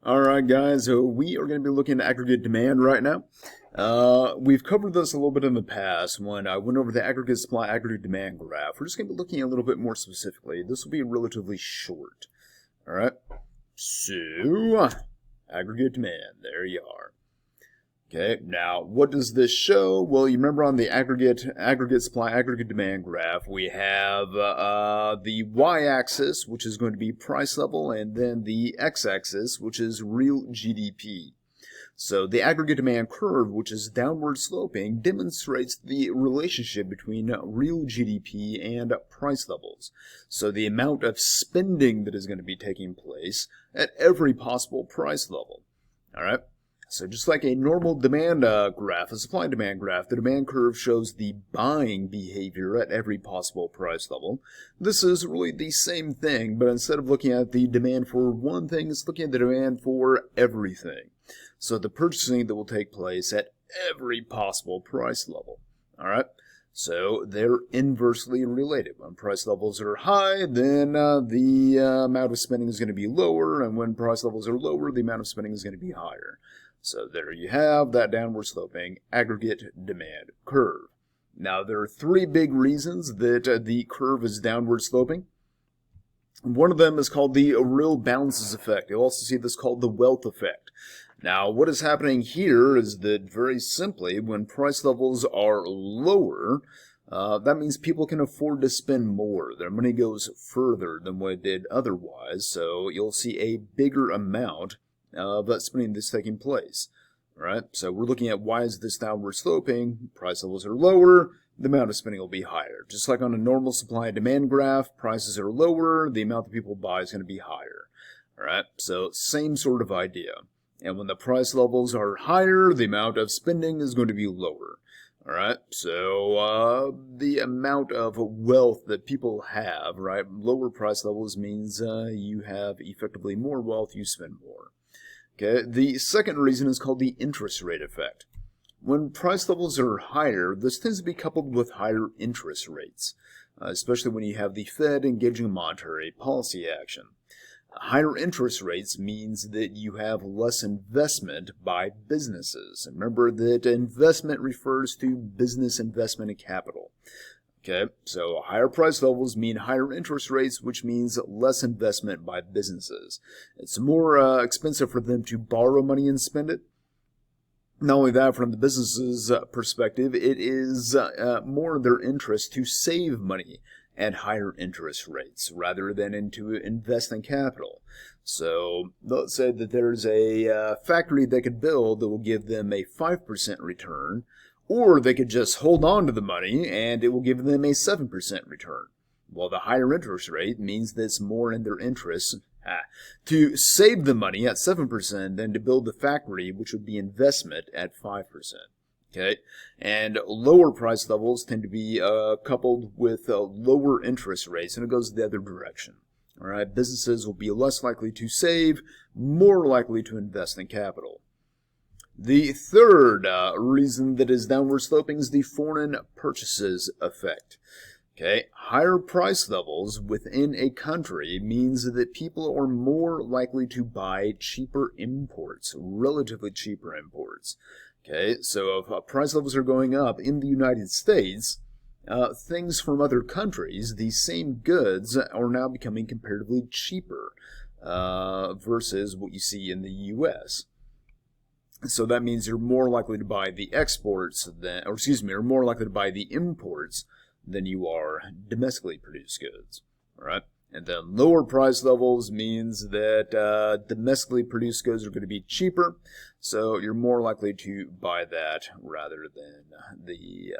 Alright guys, so we are going to be looking at aggregate demand right now. We've covered this a little bit in the past when I went over the aggregate supply, aggregate demand graph. We're just going to be looking a little bit more specifically. This will be relatively short. Alright, so aggregate demand, there you are. Okay, now what does this show? Well, you remember on the aggregate supply, aggregate demand graph, we have the y-axis, which is going to be price level, and then the x-axis, which is real GDP. So the aggregate demand curve, which is downward sloping, demonstrates the relationship between real GDP and price levels. So the amount of spending that is going to be taking place at every possible price level. All right. So just like a normal demand graph, a supply and demand graph, the demand curve shows the buying behavior at every possible price level. This is really the same thing, but instead of looking at the demand for one thing, it's looking at the demand for everything. So the purchasing that will take place at every possible price level. All right. So they're inversely related. When price levels are high, then the amount of spending is going to be lower, and when price levels are lower, the amount of spending is going to be higher. So there you have that downward sloping aggregate demand curve. Now there are three big reasons that the curve is downward sloping. One of them is called the real balances effect. You'll also see this called the wealth effect. Now what is happening here is that very simply when price levels are lower, that means people can afford to spend more. Their money goes further than what it did otherwise, so you'll see a bigger amount of spending that's taking place. All right, so we're looking at why is this downward sloping? Price levels are lower, the amount of spending will be higher. Just like on a normal supply and demand graph, prices are lower, the amount that people buy is going to be higher. All right, so same sort of idea. And when the price levels are higher, the amount of spending is going to be lower. All right, so the amount of wealth that people have, right? Lower price levels means you have effectively more wealth, you spend more. Okay, the second reason is called the interest rate effect. When price levels are higher, this tends to be coupled with higher interest rates, especially when you have the Fed engaging in monetary policy action. Higher interest rates means that you have less investment by businesses. Remember that investment refers to business investment in capital. Okay, so higher price levels mean higher interest rates, which means less investment by businesses. It's more expensive for them to borrow money and spend it. Not only that, from the business's perspective, it is more in their interest to save money at higher interest rates rather than to invest in capital. So let's say that there's a factory they could build that will give them a 5% return, or they could just hold on to the money and it will give them a 7% return. Well, the higher interest rate means that it's more in their interest to save the money at 7% than to build the factory, which would be investment at 5%. Okay, and lower price levels tend to be coupled with lower interest rates, and it goes the other direction. All right, businesses will be less likely to save, more likely to invest in capital. The third reason that is downward sloping is the foreign purchases effect. Okay, higher price levels within a country means that people are more likely to buy cheaper imports, relatively cheaper imports. Okay, so if price levels are going up in the United States, things from other countries, these same goods are now becoming comparatively cheaper versus what you see in the U.S. So that means you're more likely to buy the exports than, or excuse me, you're more likely to buy the imports than you are domestically produced goods. All right. And then lower price levels means that domestically produced goods are going to be cheaper, so you're more likely to buy that rather than the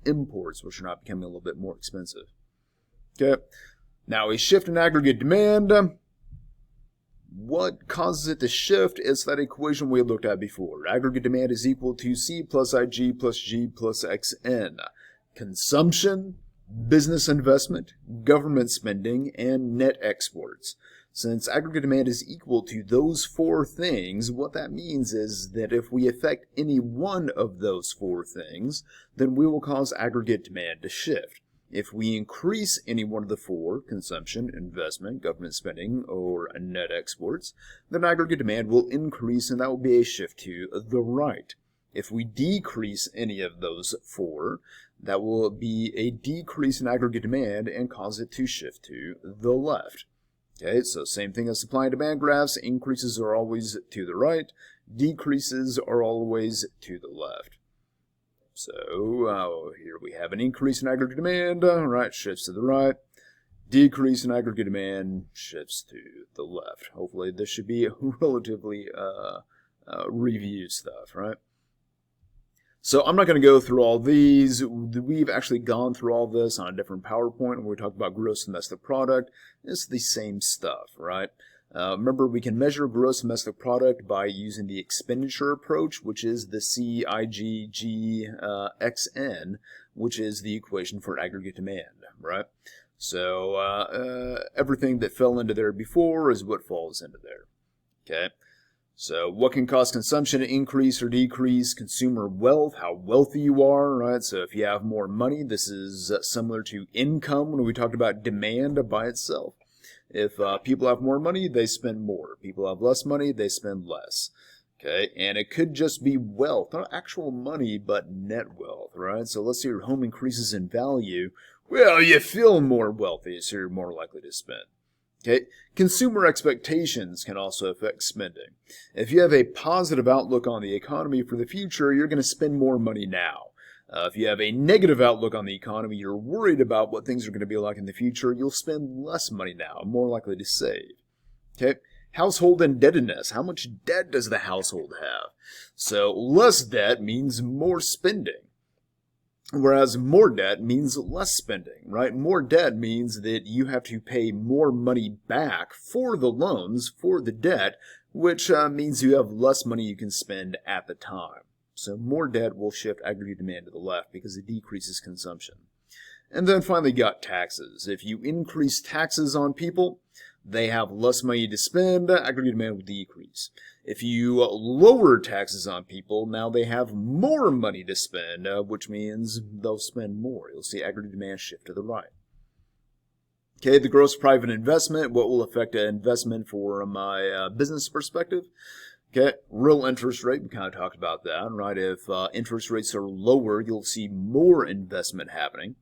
imports, which are now becoming a little bit more expensive. Okay, now a shift in aggregate demand. What causes it to shift is that equation we looked at before. Aggregate demand is equal to C plus IG plus G plus XN. Consumption, business investment, government spending, and net exports. Since aggregate demand is equal to those four things, what that means is that if we affect any one of those four things, then we will cause aggregate demand to shift. If we increase any one of the four, consumption, investment, government spending, or net exports, then aggregate demand will increase, and that will be a shift to the right. If we decrease any of those four, that will be a decrease in aggregate demand and cause it to shift to the left. Okay, so same thing as supply and demand graphs. Increases are always to the right. Decreases are always to the left. So here we have an increase in aggregate demand, right, shifts to the right. Decrease in aggregate demand shifts to the left. Hopefully this should be relatively review stuff, right? So I'm not going to go through all these. We've actually gone through all this on a different PowerPoint when we talked about gross domestic product. It's the same stuff, right? Remember, we can measure gross domestic product by using the expenditure approach, which is the CIGGXN, which is the equation for aggregate demand, right? So everything that fell into there before is what falls into there, okay? So what can cause consumption to increase or decrease? Consumer wealth, how wealthy you are, right? So if you have more money, this is similar to income when we talked about demand by itself. If people have more money, they spend more. People have less money, they spend less. Okay, and it could just be wealth, not actual money, but net wealth, right? So let's say your home increases in value. Well, you feel more wealthy, so you're more likely to spend. Okay, consumer expectations can also affect spending. If you have a positive outlook on the economy for the future, you're going to spend more money now. If you have a negative outlook on the economy, you're worried about what things are going to be like in the future, you'll spend less money now, more likely to save. Okay, household indebtedness. How much debt does the household have? So less debt means more spending, whereas more debt means less spending, right? More debt means that you have to pay more money back for the loans, for the debt, which means you have less money you can spend at the time. So more debt will shift aggregate demand to the left because it decreases consumption. And then finally got taxes. If you increase taxes on people, they have less money to spend, aggregate demand will decrease. If you lower taxes on people, now they have more money to spend, which means they'll spend more. You'll see aggregate demand shift to the right. Okay, the gross private investment, what will affect an investment from my business perspective? Okay, real interest rate, we kind of talked about that, right? If interest rates are lower, you'll see more investment happening.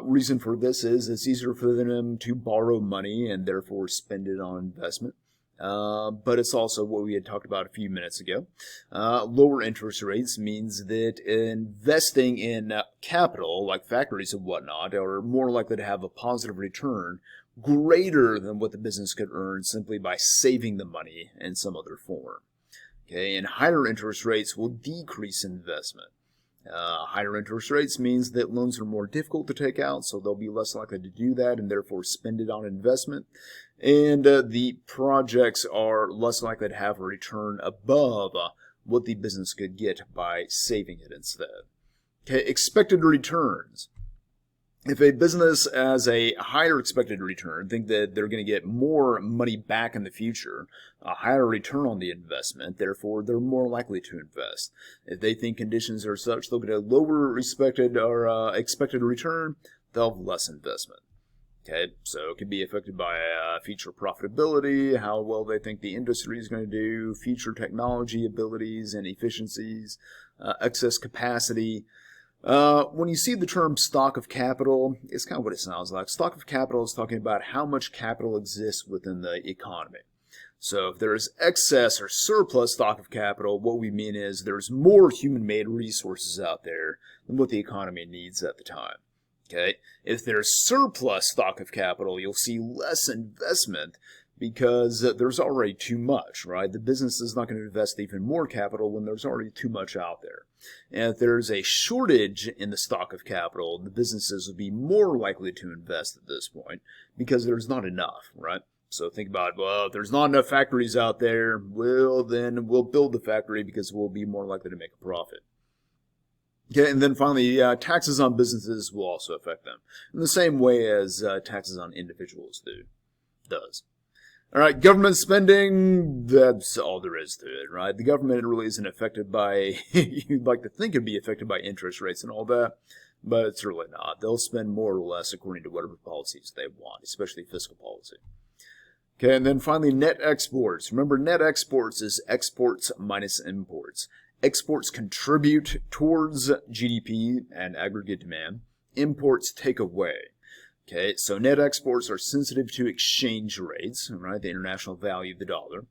Reason for this is it's easier for them to borrow money and therefore spend it on investment. But it's also what we had talked about a few minutes ago. Lower interest rates means that investing in capital, like factories and whatnot, are more likely to have a positive return greater than what the business could earn simply by saving the money in some other form. Okay, and higher interest rates will decrease investment. Higher interest rates means that loans are more difficult to take out, so they'll be less likely to do that and therefore spend it on investment. And the projects are less likely to have a return above what the business could get by saving it instead. Okay, expected returns. If a business has a higher expected return, think that they're going to get more money back in the future, a higher return on the investment, therefore they're more likely to invest. If they think conditions are such they'll get a lower expected return, they'll have less investment. Okay, so it can be affected by future profitability, how well they think the industry is going to do, future technology abilities and efficiencies, excess capacity. When you see the term stock of capital, it's kind of what it sounds like. Stock of capital is talking about how much capital exists within the economy. So if there is excess or surplus stock of capital, what we mean is there's more human-made resources out there than what the economy needs at the time. Okay? If there's surplus stock of capital, you'll see less investment because there's already too much, right? The business is not going to invest even more capital when there's already too much out there. And if there's a shortage in the stock of capital, the businesses will be more likely to invest at this point because there's not enough, right? So think about, well, if there's not enough factories out there, well, then we'll build the factory because we'll be more likely to make a profit. Okay, and then finally, taxes on businesses will also affect them in the same way as taxes on individuals does. All right, government spending, that's all there is to it, right? The government really isn't affected by, you'd like to think it'd be affected by interest rates and all that. but it's really not. They'll spend more or less according to whatever policies they want, especially fiscal policy. Okay, and then finally, net exports. Remember, net exports is exports minus imports. Exports contribute towards GDP and aggregate demand. Imports take away. Okay, so net exports are sensitive to exchange rates, right? The international value of the dollar.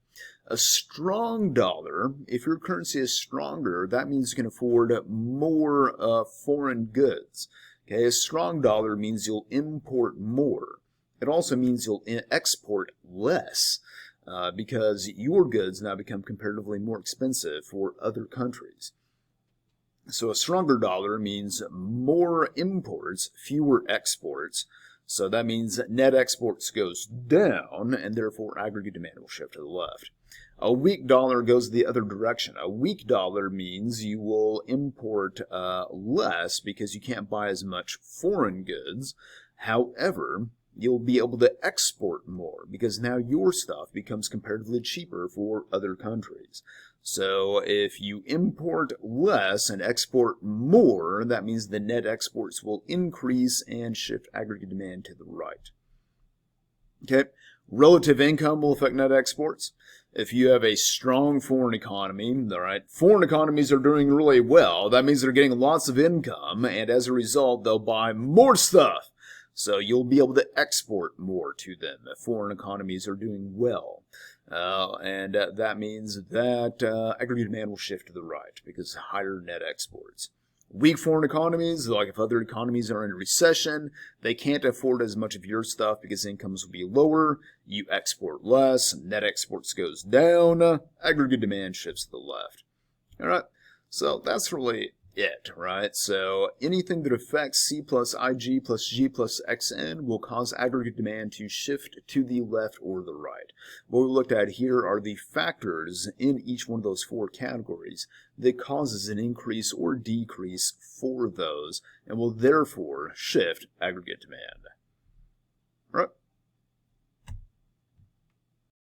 A strong dollar, if your currency is stronger, that means you can afford more foreign goods. Okay, a strong dollar means you'll import more. It also means you'll export less because your goods now become comparatively more expensive for other countries. So a stronger dollar means more imports, fewer exports. So that means that net exports goes down, and therefore aggregate demand will shift to the left. A weak dollar goes the other direction. A weak dollar means you will import less because you can't buy as much foreign goods. However, you'll be able to export more because now your stuff becomes comparatively cheaper for other countries. So if you import less and export more, that means the net exports will increase and shift aggregate demand to the right. Okay, relative income will affect net exports. If you have a strong foreign economy, all right, foreign economies are doing really well. That means they're getting lots of income, and as a result, they'll buy more stuff. So you'll be able to export more to them if foreign economies are doing well. And that means that aggregate demand will shift to the right because higher net exports. Weak foreign economies, like if other economies are in a recession, they can't afford as much of your stuff because incomes will be lower. You export less, net exports goes down, aggregate demand shifts to the left. All right, so that's really it, right? So anything that affects C plus IG plus G plus XN will cause aggregate demand to shift to the left or the right. What we looked at here are the factors in each one of those four categories that causes an increase or decrease for those and will therefore shift aggregate demand.